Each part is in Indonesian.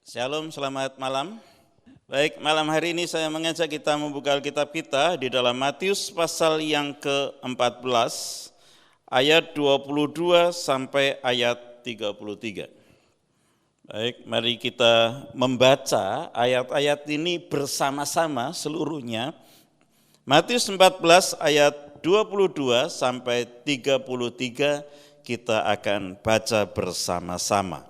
Shalom, selamat malam. Baik, malam hari ini saya mengajak kita membuka Alkitab kita di dalam Matius pasal yang ke-14, ayat 22 sampai ayat 33. Baik, mari kita membaca ayat-ayat ini bersama-sama seluruhnya. Matius 14 ayat 22 sampai 33 kita akan baca bersama-sama.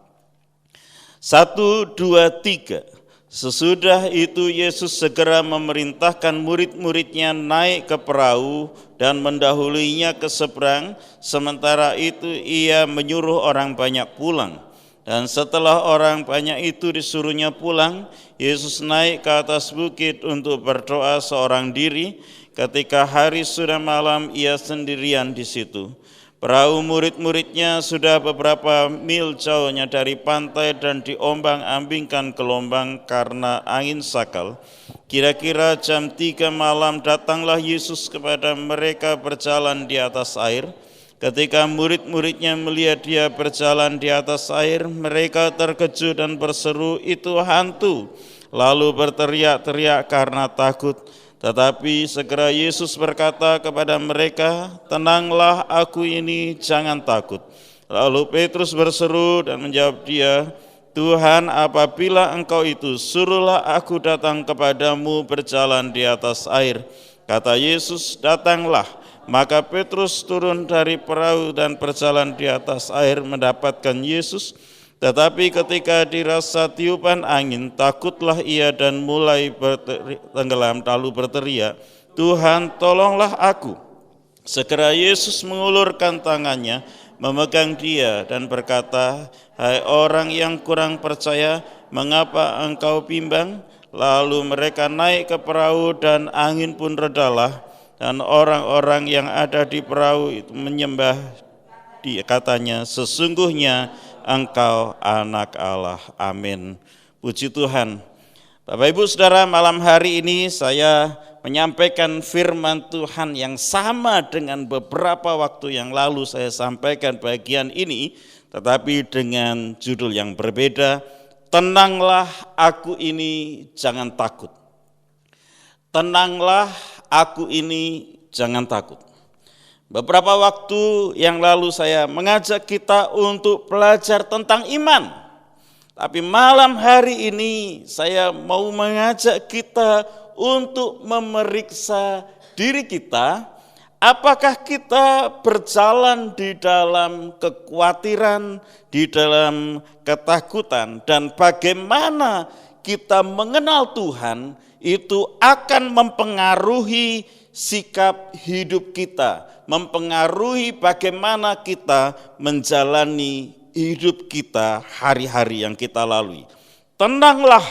1, 2, 3. Sesudah itu Yesus segera memerintahkan murid-muridnya naik ke perahu dan mendahulinya ke seberang. Sementara itu ia menyuruh orang banyak pulang. Dan setelah orang banyak itu disuruhnya pulang, Yesus naik ke atas bukit untuk berdoa seorang diri. Ketika hari sudah malam, ia sendirian di situ. Perahu murid-muridnya sudah beberapa mil jauhnya dari pantai dan diombang-ambingkan gelombang karena angin sakal. Kira-kira jam 3 malam datanglah Yesus kepada mereka berjalan di atas air. Ketika murid-muridnya melihat dia berjalan di atas air, mereka terkejut dan berseru, "Itu hantu!" Lalu berteriak-teriak karena takut. Tetapi segera Yesus berkata kepada mereka, "Tenanglah, aku ini, jangan takut." Lalu Petrus berseru dan menjawab dia, "Tuhan, apabila engkau itu, suruhlah aku datang kepadamu berjalan di atas air." Kata Yesus, "Datanglah." Maka Petrus turun dari perahu dan berjalan di atas air mendapatkan Yesus. Tetapi ketika dirasa tiupan angin, takutlah ia dan mulai tenggelam, lalu berteriak, "Tuhan, tolonglah aku." Segera Yesus mengulurkan tangannya, memegang dia dan berkata, "Hai orang yang kurang percaya, mengapa engkau bimbang?" Lalu mereka naik ke perahu dan angin pun redalah, dan orang-orang yang ada di perahu itu menyembah dia, katanya, "Sesungguhnya Engkau anak Allah." Amin. Puji Tuhan. Bapak Ibu Saudara, malam hari ini saya menyampaikan firman Tuhan yang sama dengan beberapa waktu yang lalu saya sampaikan bagian ini, tetapi dengan judul yang berbeda. Tenanglah, aku ini, jangan takut. Tenanglah, aku ini, jangan takut. Beberapa waktu yang lalu saya mengajak kita untuk belajar tentang iman. Tapi malam hari ini saya mau mengajak kita untuk memeriksa diri kita. Apakah kita berjalan di dalam kekhawatiran, di dalam ketakutan, dan bagaimana kita mengenal Tuhan itu akan mempengaruhi sikap hidup kita, mempengaruhi bagaimana kita menjalani hidup kita hari-hari yang kita lalui. Tenanglah,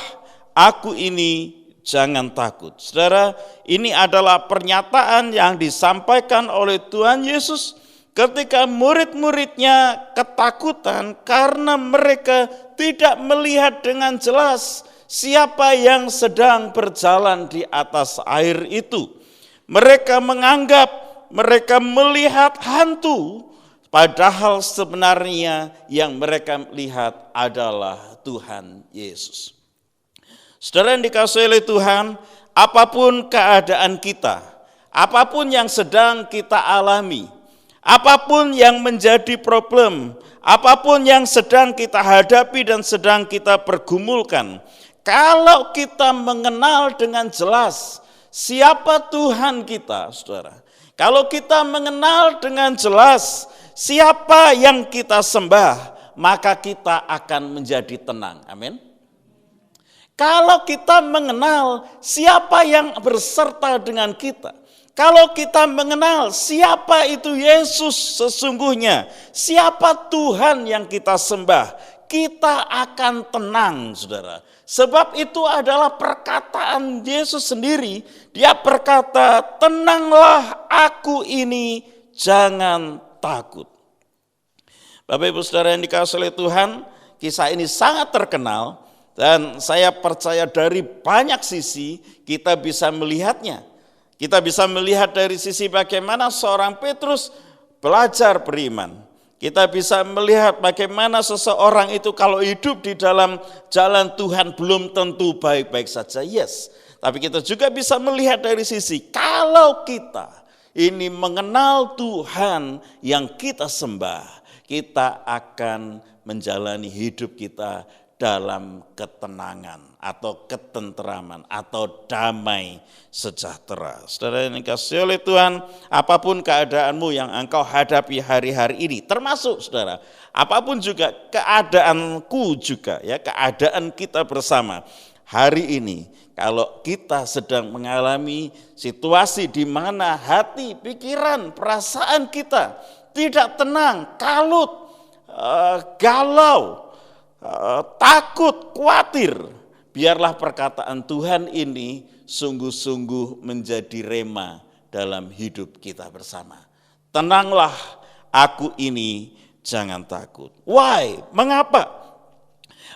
aku ini, jangan takut. Saudara, ini adalah pernyataan yang disampaikan oleh Tuhan Yesus ketika murid-muridnya ketakutan karena mereka tidak melihat dengan jelas siapa yang sedang berjalan di atas air itu. Mereka menganggap mereka melihat hantu, padahal sebenarnya yang mereka lihat adalah Tuhan Yesus. Saudara yang dikasihi oleh Tuhan, apapun keadaan kita, apapun yang sedang kita alami, apapun yang menjadi problem, apapun yang sedang kita hadapi dan sedang kita pergumulkan, kalau kita mengenal dengan jelas siapa Tuhan kita, saudara. Kalau kita mengenal dengan jelas siapa yang kita sembah, maka kita akan menjadi tenang. Amin. Kalau kita mengenal siapa yang berserta dengan kita, kalau kita mengenal siapa itu Yesus sesungguhnya, siapa Tuhan yang kita sembah, kita akan tenang, saudara. Sebab itu adalah perkataan Yesus sendiri. Dia berkata, "Tenanglah, aku ini, jangan takut." Bapak Ibu Saudara yang dikasihi oleh Tuhan, kisah ini sangat terkenal dan saya percaya dari banyak sisi kita bisa melihatnya. Kita bisa melihat dari sisi bagaimana seorang Petrus belajar beriman. Kita bisa melihat bagaimana seseorang itu kalau hidup di dalam jalan Tuhan belum tentu baik-baik saja, yes. Tapi kita juga bisa melihat dari sisi kalau kita ini mengenal Tuhan yang kita sembah, kita akan menjalani hidup kita dalam ketenangan atau ketenteraman atau damai sejahtera. Saudara yang dikasihi oleh Tuhan, apapun keadaanmu yang engkau hadapi hari-hari ini, termasuk saudara, apapun juga keadaanku juga ya, keadaan kita bersama hari ini, kalau kita sedang mengalami situasi di mana hati, pikiran, perasaan kita tidak tenang, kalut, galau, takut, khawatir, biarlah perkataan Tuhan ini sungguh-sungguh menjadi rema dalam hidup kita bersama. Tenanglah, aku ini jangan takut. Why? Mengapa?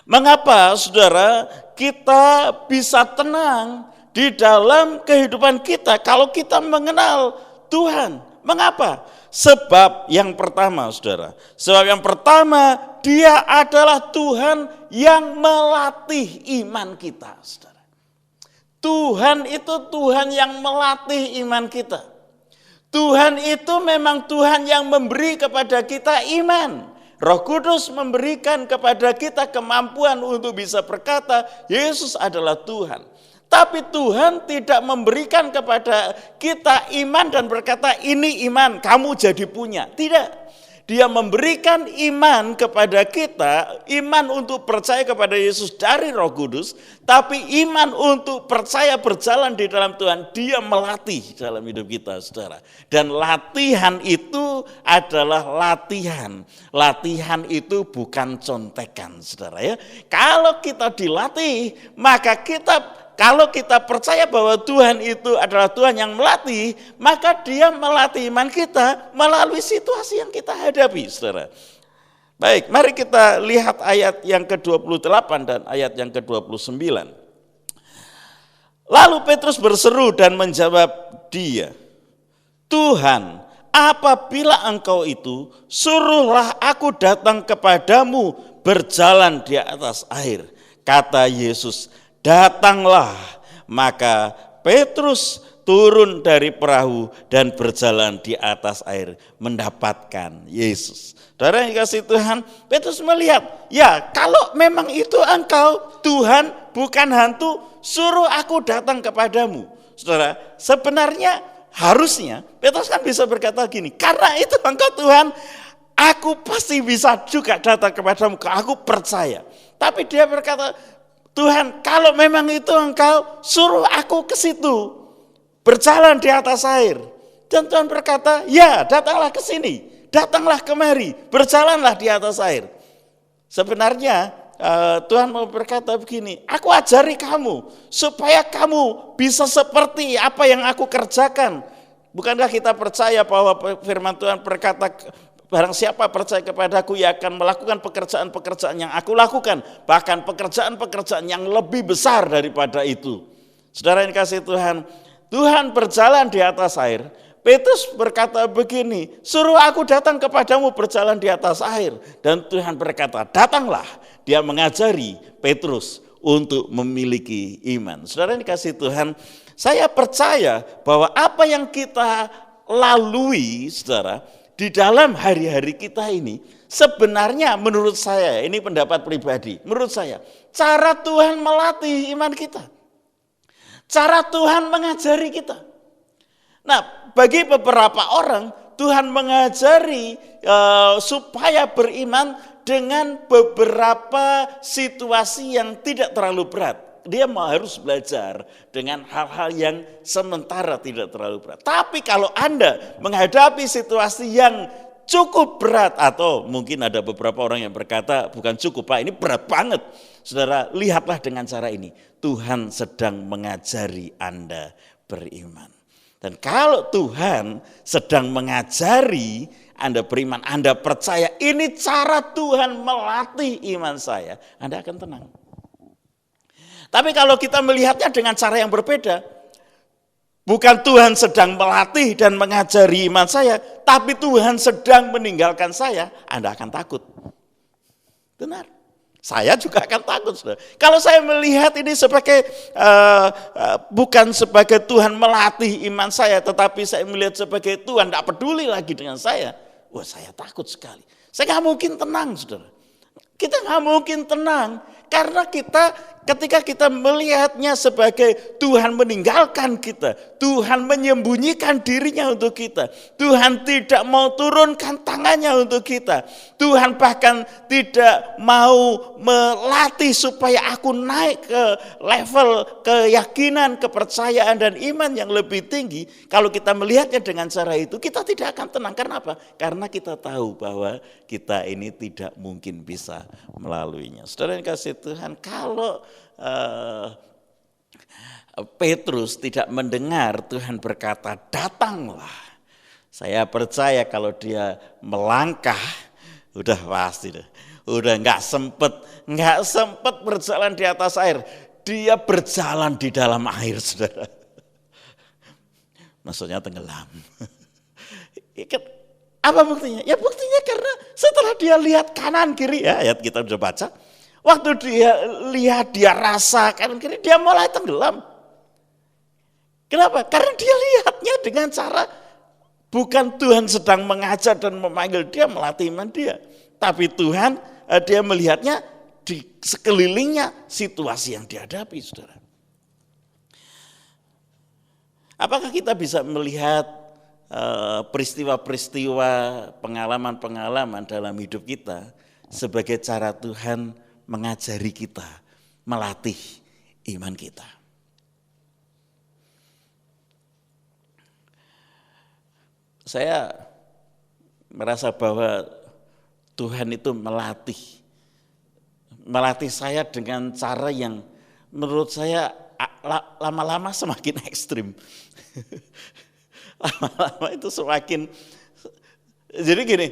Mengapa saudara kita bisa tenang di dalam kehidupan kita kalau kita mengenal Tuhan? Mengapa? Sebab yang pertama saudara, sebab yang pertama Dia adalah Tuhan yang melatih iman kita saudara. Tuhan itu Tuhan yang melatih iman kita. Tuhan itu memang Tuhan yang memberi kepada kita iman. Roh Kudus memberikan kepada kita kemampuan untuk bisa berkata, Yesus adalah Tuhan. Tapi Tuhan tidak memberikan kepada kita iman dan berkata, ini iman, kamu jadi punya. Tidak. Dia memberikan iman kepada kita, iman untuk percaya kepada Yesus dari Roh Kudus, tapi iman untuk percaya berjalan di dalam Tuhan, Dia melatih dalam hidup kita, saudara. Dan latihan itu adalah latihan. Latihan itu bukan contekan, saudara ya. Kalau kita dilatih, maka kalau kita percaya bahwa Tuhan itu adalah Tuhan yang melatih, maka Dia melatih iman kita melalui situasi yang kita hadapi, saudara. Baik, mari kita lihat ayat yang ke-28 dan ayat yang ke-29. Lalu Petrus berseru dan menjawab dia, Tuhan, apabila engkau itu, suruhlah aku datang kepadamu berjalan di atas air. Kata Yesus, datanglah. Maka Petrus turun dari perahu dan berjalan di atas air mendapatkan Yesus. Saudara yang dikasihi Tuhan, Petrus melihat, ya kalau memang itu engkau Tuhan bukan hantu, suruh aku datang kepadamu. Saudara, sebenarnya harusnya Petrus kan bisa berkata gini, karena itu engkau Tuhan, aku pasti bisa juga datang kepadamu, aku percaya. Tapi dia berkata, Tuhan, kalau memang itu engkau, suruh aku ke situ, berjalan di atas air. Dan Tuhan berkata, ya datanglah ke sini, datanglah kemari, berjalanlah di atas air. Sebenarnya Tuhan mau berkata begini, aku ajari kamu, supaya kamu bisa seperti apa yang aku kerjakan. Bukankah kita percaya bahwa firman Tuhan berkata, barang siapa percaya kepadaku, ia akan melakukan pekerjaan-pekerjaan yang aku lakukan. Bahkan pekerjaan-pekerjaan yang lebih besar daripada itu. Saudara yang dikasihi Tuhan, Tuhan berjalan di atas air. Petrus berkata begini, suruh aku datang kepadamu berjalan di atas air. Dan Tuhan berkata, datanglah. Dia mengajari Petrus untuk memiliki iman. Saudara yang dikasihi Tuhan, saya percaya bahwa apa yang kita lalui, saudara, di dalam hari-hari kita ini, sebenarnya menurut saya, ini pendapat pribadi, menurut saya, cara Tuhan melatih iman kita. Cara Tuhan mengajari kita. Nah, bagi beberapa orang, Tuhan mengajari supaya beriman dengan beberapa situasi yang tidak terlalu berat. Dia harus belajar dengan hal-hal yang sementara tidak terlalu berat. Tapi kalau Anda menghadapi situasi yang cukup berat, atau mungkin ada beberapa orang yang berkata bukan cukup Pak, ini berat banget. Saudara, lihatlah dengan cara ini. Tuhan sedang mengajari Anda beriman. Dan kalau Tuhan sedang mengajari Anda beriman, Anda percaya ini cara Tuhan melatih iman saya, Anda akan tenang. Tapi kalau kita melihatnya dengan cara yang berbeda, Bukan Tuhan sedang melatih dan mengajari iman saya, tapi Tuhan sedang meninggalkan saya, Anda akan takut. Benar. Saya juga akan takut, saudara. Kalau saya melihat ini sebagai bukan sebagai Tuhan melatih iman saya, tetapi saya melihat sebagai Tuhan tidak peduli lagi dengan saya, wah saya takut sekali. Saya nggak mungkin tenang, saudara. Kita nggak mungkin tenang karena ketika kita melihatnya sebagai Tuhan meninggalkan kita, Tuhan menyembunyikan dirinya untuk kita, Tuhan tidak mau turunkan tangannya untuk kita, Tuhan bahkan tidak mau melatih supaya aku naik ke level keyakinan, kepercayaan dan iman yang lebih tinggi. Kalau kita melihatnya dengan cara itu, kita tidak akan tenang. Karena apa? Karena kita tahu bahwa kita ini tidak mungkin bisa melaluinya. Saudara yang kasih Tuhan, kalau Petrus tidak mendengar Tuhan berkata, datanglah. Saya percaya kalau dia melangkah, udah pasti deh. Udah nggak sempet berjalan di atas air. Dia berjalan di dalam air, saudara. Maksudnya tenggelam. Apa buktinya? Ya buktinya karena setelah dia lihat kanan kiri, ya ayat kita udah baca. Waktu dia lihat, dia rasakan kiri, dia mulai tenggelam. Kenapa? Karena dia lihatnya dengan cara bukan Tuhan sedang mengajar dan memanggil dia, melatih iman dia. Tapi Tuhan, dia melihatnya di sekelilingnya situasi yang dihadapi, saudara. Apakah kita bisa melihat peristiwa-peristiwa, pengalaman-pengalaman dalam hidup kita sebagai cara Tuhan mengajari kita, melatih iman kita? Saya merasa bahwa Tuhan itu melatih saya dengan cara yang menurut saya lama-lama semakin ekstrim. Lama-lama itu semakin, jadi gini,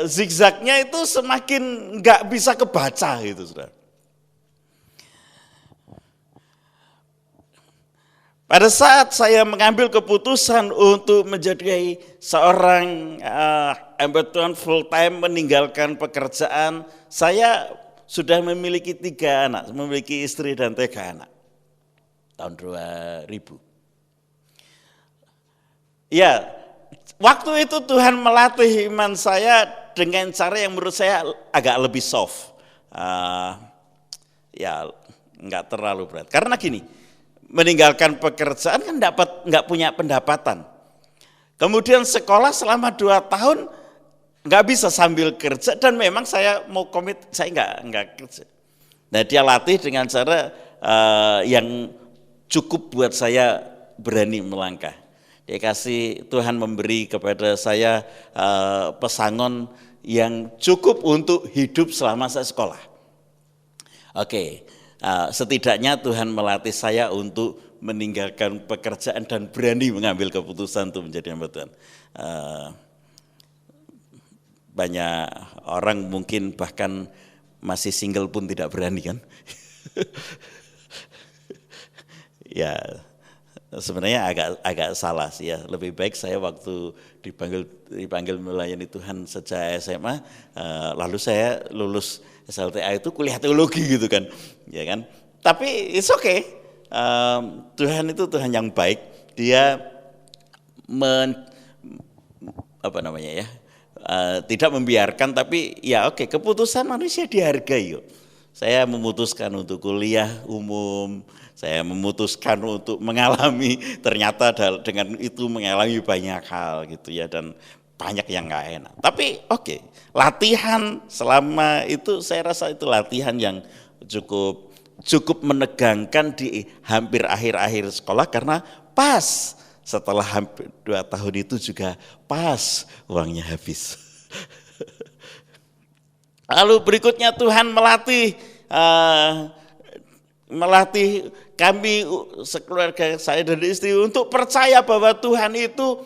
zigzagnya itu semakin nggak bisa kebaca gitu, saudara. Pada saat saya mengambil keputusan untuk menjadi seorang ambituan full time, meninggalkan pekerjaan, saya sudah memiliki 3 anak, memiliki istri dan 3 anak. Tahun 2000. Ya, waktu itu Tuhan melatih iman saya dengan cara yang menurut saya agak lebih soft. Ya, nggak terlalu berat. Karena gini, meninggalkan pekerjaan kan nggak punya pendapatan. Kemudian sekolah selama 2 tahun nggak bisa sambil kerja dan memang saya mau komit, saya nggak kerja. Nah dia latih dengan cara yang cukup buat saya berani melangkah. Dia kasih, Tuhan memberi kepada saya pesangon yang cukup untuk hidup selama saya sekolah. Oke. Setidaknya Tuhan melatih saya untuk meninggalkan pekerjaan dan berani mengambil keputusan untuk menjadi hamba Tuhan. Banyak orang mungkin bahkan masih single pun tidak berani kan. Ya sebenarnya agak salah sih ya. Lebih baik saya waktu dipanggil melayani Tuhan sejak SMA, lalu saya lulus SLTA itu kuliah teologi gitu kan, ya kan. Tapi it's okay. Tuhan itu Tuhan yang baik. Dia tidak membiarkan, tapi ya oke, keputusan manusia dihargai yuk. Saya memutuskan untuk kuliah umum, saya memutuskan untuk mengalami, ternyata dengan itu mengalami banyak hal gitu ya, dan banyak yang nggak enak. Tapi oke, latihan selama itu saya rasa itu latihan yang cukup menegangkan di hampir akhir-akhir sekolah, karena pas setelah hampir 2 tahun itu juga pas uangnya habis. Lalu berikutnya Tuhan melatih kami sekeluarga, saya dan istri, untuk percaya bahwa Tuhan itu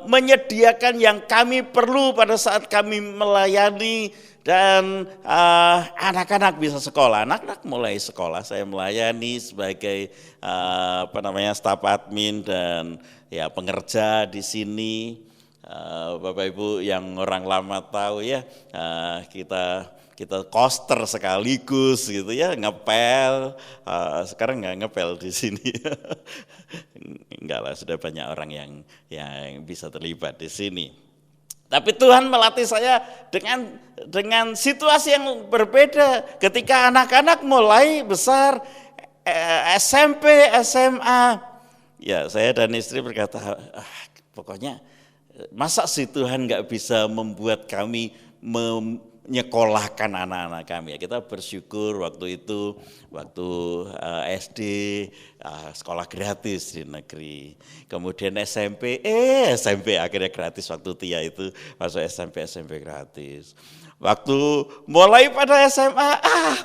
menyediakan yang kami perlu pada saat kami melayani Dan anak-anak bisa sekolah, anak-anak mulai sekolah. Saya melayani sebagai staf admin dan ya pengerja di sini. Bapak Ibu yang orang lama tahu ya, kita koster sekaligus gitu ya, ngepel. Sekarang nggak ngepel di sini. Enggak lah, sudah banyak orang yang bisa terlibat di sini. Tapi Tuhan melatih saya dengan situasi yang berbeda. Ketika anak-anak mulai besar, SMP, SMA, ya saya dan istri berkata, pokoknya masa sih Tuhan nggak bisa membuat kami menyekolahkan anak-anak kami. Ya, kita bersyukur waktu SD sekolah gratis di negeri. Kemudian SMP akhirnya gratis waktu Tia itu masuk SMP gratis. Waktu mulai pada SMA,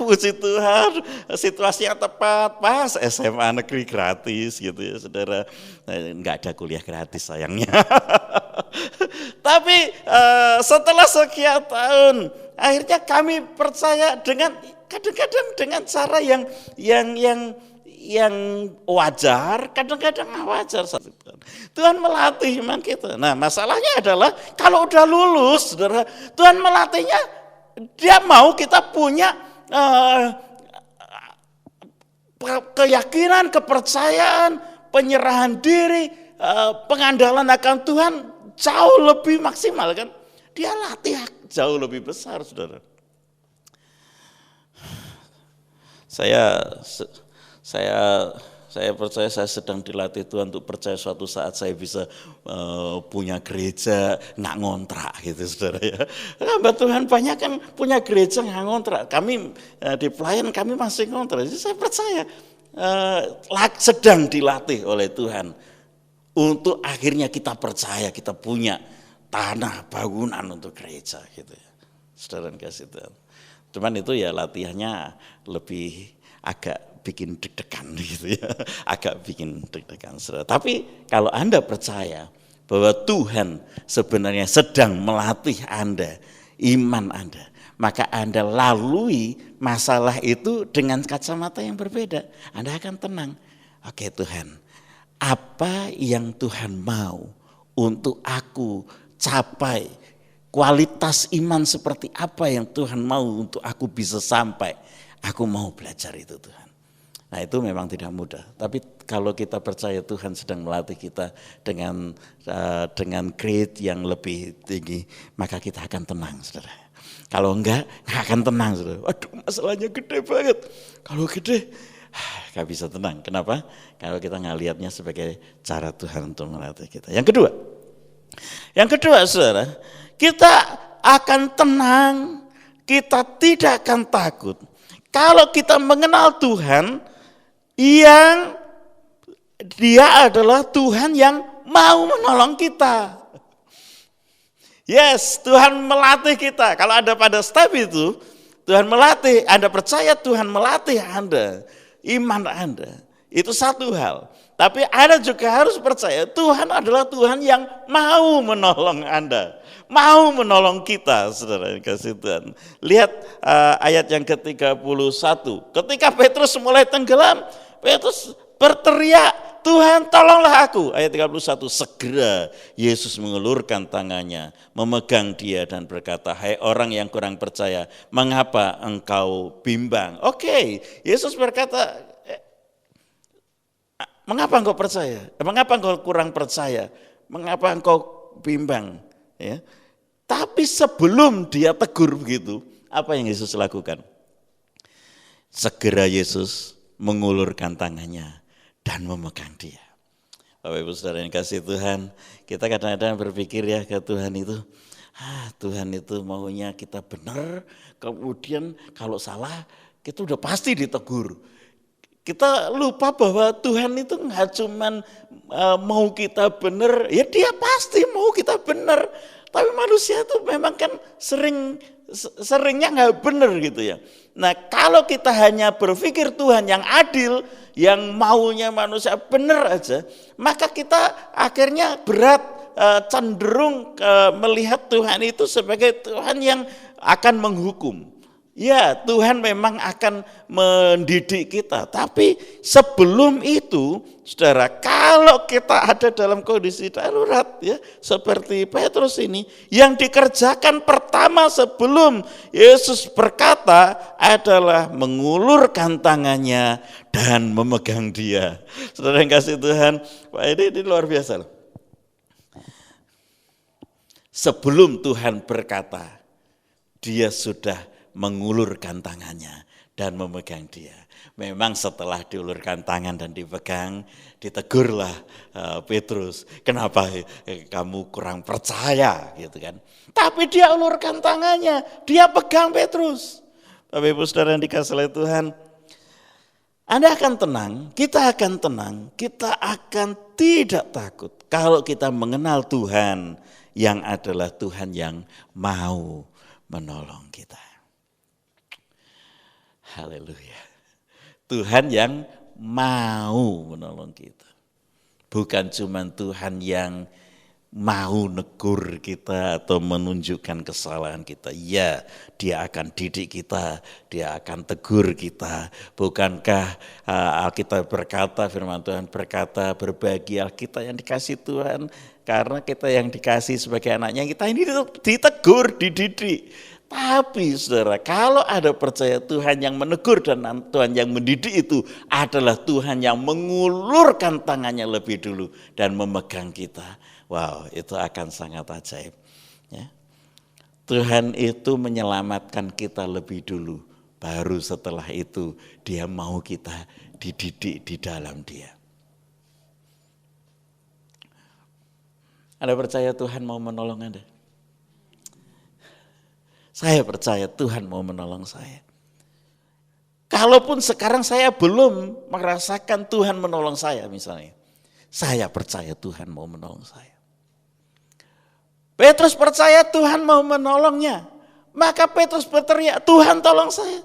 puji Tuhan, situasi yang tepat, pas SMA negeri gratis gitu ya saudara. Enggak ada kuliah gratis sayangnya. Tapi setelah sekian tahun, akhirnya kami percaya kadang-kadang dengan cara yang wajar, kadang-kadang nggak wajar. Tuhan melatih iman kita. Nah, masalahnya adalah kalau udah lulus, saudara, Tuhan melatihnya, Dia mau kita punya keyakinan, kepercayaan, penyerahan diri, pengandalan akan Tuhan jauh lebih maksimal kan. Dia latih jauh lebih besar, saudara. Saya percaya saya sedang dilatih Tuhan untuk percaya suatu saat saya bisa punya gereja nggak ngontrak gitu saudara ya. Hamba Tuhan banyak kan punya gereja nggak ngontrak. Kami di pelayan kami masih ngontrak. Jadi saya percaya sedang dilatih oleh Tuhan untuk akhirnya kita percaya kita punya tanah bangunan untuk gereja gitu ya. Saudara kasih Tuhan. Cuman itu ya latihannya lebih agak bikin deg-degan gitu ya, agak bikin deg-degan. Tapi kalau Anda percaya bahwa Tuhan sebenarnya sedang melatih Anda, iman Anda, maka Anda lalui masalah itu dengan kacamata yang berbeda. Anda akan tenang. Oke Tuhan, apa yang Tuhan mau untuk aku capai? Kualitas iman seperti apa yang Tuhan mau untuk aku bisa sampai? Aku mau belajar itu Tuhan. Nah itu memang tidak mudah. Tapi kalau kita percaya Tuhan sedang melatih kita dengan grade yang lebih tinggi, maka kita akan tenang, saudara. Kalau enggak akan tenang, saudara. Waduh, masalahnya gede banget. Kalau gede, gak bisa tenang. Kenapa? Kalau kita nggak lihatnya sebagai cara Tuhan untuk melatih kita. Yang kedua, saudara, kita akan tenang, kita tidak akan takut. Kalau kita mengenal Tuhan, yang Dia adalah Tuhan yang mau menolong kita. Yes, Tuhan melatih kita. Kalau ada pada step itu, Tuhan melatih, Anda percaya Tuhan melatih Anda, iman Anda. Itu satu hal. Tapi Anda juga harus percaya Tuhan adalah Tuhan yang mau menolong Anda. Mau menolong kita, saudara yang kasih Tuhan. Lihat ayat yang ke-31. Ketika Petrus mulai tenggelam, Petrus berteriak, Tuhan tolonglah aku. Ayat 31, segera Yesus mengulurkan tangannya, memegang dia dan berkata, hai orang yang kurang percaya, mengapa engkau bimbang? Oke, Yesus berkata, mengapa engkau percaya? Mengapa engkau kurang percaya? Mengapa engkau bimbang? Ya. Tapi sebelum dia tegur begitu, apa yang Yesus lakukan? Segera Yesus mengulurkan tangannya dan memegang dia. Bapak Ibu Saudara yang kasih Tuhan, kita kadang-kadang berpikir ya ke Tuhan itu, Tuhan itu maunya kita benar, kemudian kalau salah kita udah pasti ditegur. Kita lupa bahwa Tuhan itu nggak cuman mau kita benar, ya Dia pasti mau kita benar. Tapi manusia itu memang kan seringnya nggak benar gitu ya. Nah kalau kita hanya berpikir Tuhan yang adil, yang maunya manusia benar aja, maka kita akhirnya cenderung melihat Tuhan itu sebagai Tuhan yang akan menghukum. Ya, Tuhan memang akan mendidik kita. Tapi sebelum itu, saudara, kalau kita ada dalam kondisi darurat, ya, seperti Petrus ini, yang dikerjakan pertama sebelum Yesus berkata adalah mengulurkan tangannya dan memegang dia. Saudara yang kasih Tuhan, Pak, ini luar biasa loh. Sebelum Tuhan berkata, dia sudah mengulurkan tangannya dan memegang dia. Memang setelah diulurkan tangan dan dipegang, ditegurlah Petrus, kenapa kamu kurang percaya gitu kan. Tapi dia ulurkan tangannya, dia pegang Petrus. Bapak Ibu Saudara yang dikasihi oleh Tuhan, Anda akan tenang, kita akan tenang, kita akan tidak takut kalau kita mengenal Tuhan yang adalah Tuhan yang mau menolong kita. Haleluya. Tuhan yang mau menolong kita. Bukan cuma Tuhan yang mau negur kita atau menunjukkan kesalahan kita. Ya, dia akan didik kita, dia akan tegur kita. Bukankah Alkitab berkata, firman Tuhan berkata, berbahagia kita yang dikasih Tuhan, karena kita yang dikasih sebagai anaknya, kita ini ditegur, dididik. Tapi saudara, kalau ada percaya Tuhan yang menegur dan Tuhan yang mendidik itu adalah Tuhan yang mengulurkan tangannya lebih dulu dan memegang kita. Wow, itu akan sangat ajaib. Ya. Tuhan itu menyelamatkan kita lebih dulu, baru setelah itu dia mau kita dididik di dalam dia. Anda percaya Tuhan mau menolong Anda? Saya percaya Tuhan mau menolong saya. Kalaupun sekarang saya belum merasakan Tuhan menolong saya misalnya, saya percaya Tuhan mau menolong saya. Petrus percaya Tuhan mau menolongnya, maka Petrus berteriak, Tuhan tolong saya.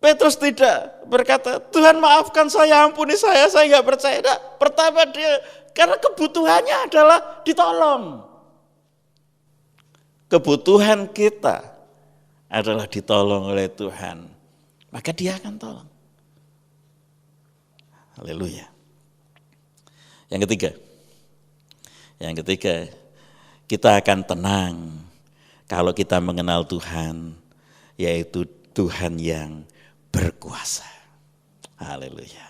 Petrus tidak berkata, Tuhan maafkan saya, ampuni saya nggak percaya. Nah, pertama dia, karena kebutuhannya adalah ditolong. Kebutuhan kita adalah ditolong oleh Tuhan, maka dia akan tolong. Haleluya. Yang ketiga, kita akan tenang kalau kita mengenal Tuhan, yaitu Tuhan yang berkuasa. Haleluya.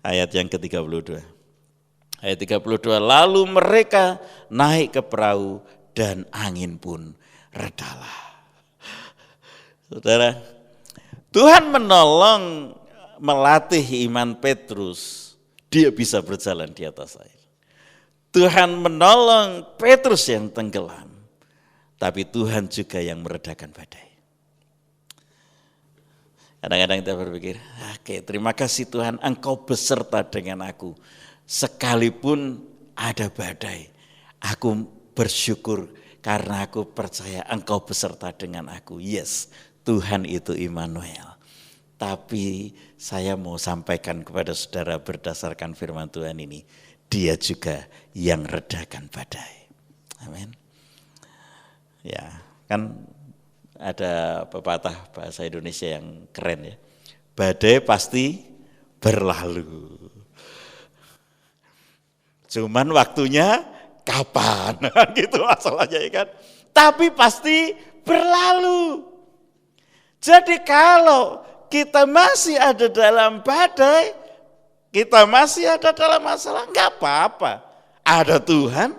Ayat yang ke-32. Ayat 32, lalu mereka naik ke perahu dan angin pun redalah. Saudara, Tuhan menolong, melatih iman Petrus, dia bisa berjalan di atas air. Tuhan menolong Petrus yang tenggelam, tapi Tuhan juga yang meredakan badai. Kadang-kadang kita berpikir, oke, terima kasih Tuhan, Engkau beserta dengan aku. Sekalipun ada badai, aku bersyukur karena aku percaya Engkau beserta dengan aku. Yes, Tuhan itu Immanuel. Tapi saya mau sampaikan kepada saudara berdasarkan firman Tuhan ini, dia juga yang redakan badai. Amin. Ya, kan ada pepatah bahasa Indonesia yang keren ya. Badai pasti berlalu. Cuman waktunya kapan? Gitu masalahnya ya kan. Tapi pasti berlalu. Jadi kalau kita masih ada dalam badai, kita masih ada dalam masalah, enggak apa-apa. Ada Tuhan,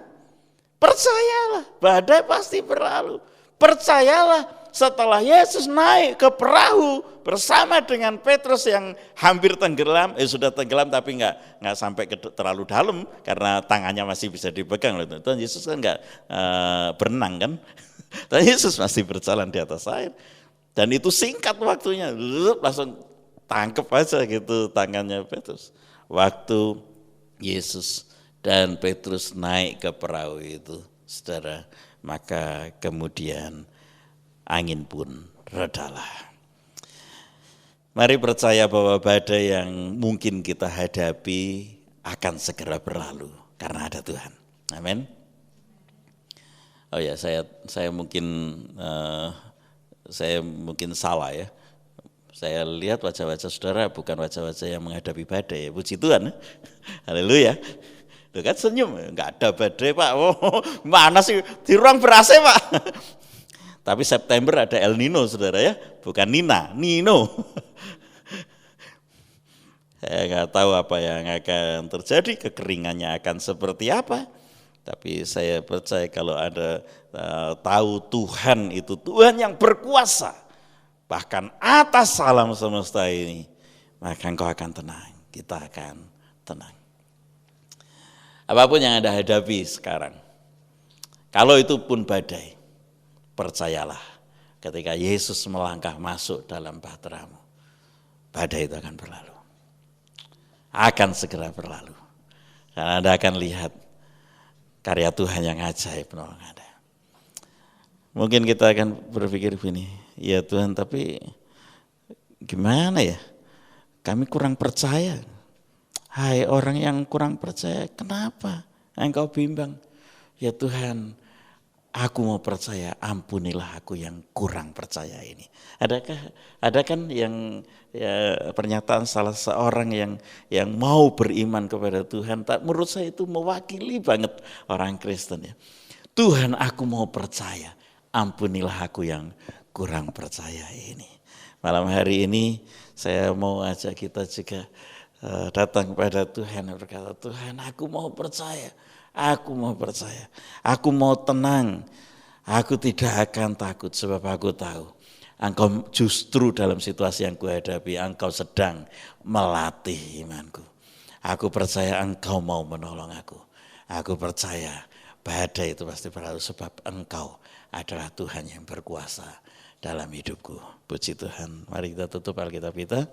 percayalah, badai pasti berlalu. Percayalah, setelah Yesus naik ke perahu bersama dengan Petrus yang hampir tenggelam, sudah tenggelam tapi enggak sampai terlalu dalam karena tangannya masih bisa dipegang. Tuhan Yesus kan enggak berenang kan, Tuhan Yesus masih berjalan di atas air. Dan itu singkat waktunya, langsung tangkep aja gitu tangannya Petrus. Waktu Yesus dan Petrus naik ke perahu itu, saudara, maka kemudian angin pun redalah. Mari percaya bahwa badai yang mungkin kita hadapi akan segera berlalu karena ada Tuhan. Amin. Oh ya, saya mungkin salah ya. Saya lihat wajah-wajah saudara bukan wajah-wajah yang menghadapi badai. Puji Tuhan. Haleluya. Tuh kan senyum, enggak ada badai Pak. Oh, mana sih di ruang ber-AC Pak. Tapi September ada El Nino saudara ya, bukan Nino. Saya nggak tahu apa yang akan terjadi, kekeringannya akan seperti apa. Tapi saya percaya kalau ada tahu Tuhan itu Tuhan yang berkuasa, bahkan atas alam semesta ini, maka engkau akan tenang, kita akan tenang. Apapun yang Anda hadapi sekarang, kalau itu pun badai, percayalah ketika Yesus melangkah masuk dalam bahteramu, badai itu akan berlalu. Akan segera berlalu. Dan Anda akan lihat karya Tuhan yang ajaib menolong Anda. Mungkin kita akan berpikir begini, ya Tuhan tapi gimana ya, kami kurang percaya. Hai orang yang kurang percaya, kenapa engkau bimbang? Ya Tuhan, aku mau percaya, ampunilah aku yang kurang percaya ini. Ada kan yang ya, pernyataan salah seorang yang mau beriman kepada Tuhan, menurut saya itu mewakili banget orang Kristen ya. Tuhan, aku mau percaya, ampunilah aku yang kurang percaya ini. Malam hari ini saya mau ajak kita juga datang kepada Tuhan dan berkata, Tuhan aku mau percaya, aku mau tenang, aku tidak akan takut sebab aku tahu Engkau justru dalam situasi yang kuhadapi, Engkau sedang melatih imanku. Aku percaya Engkau mau menolong aku. Aku percaya badai itu pasti berlalu sebab Engkau adalah Tuhan yang berkuasa dalam hidupku. Puji Tuhan. Mari kita tutup Alkitab kita.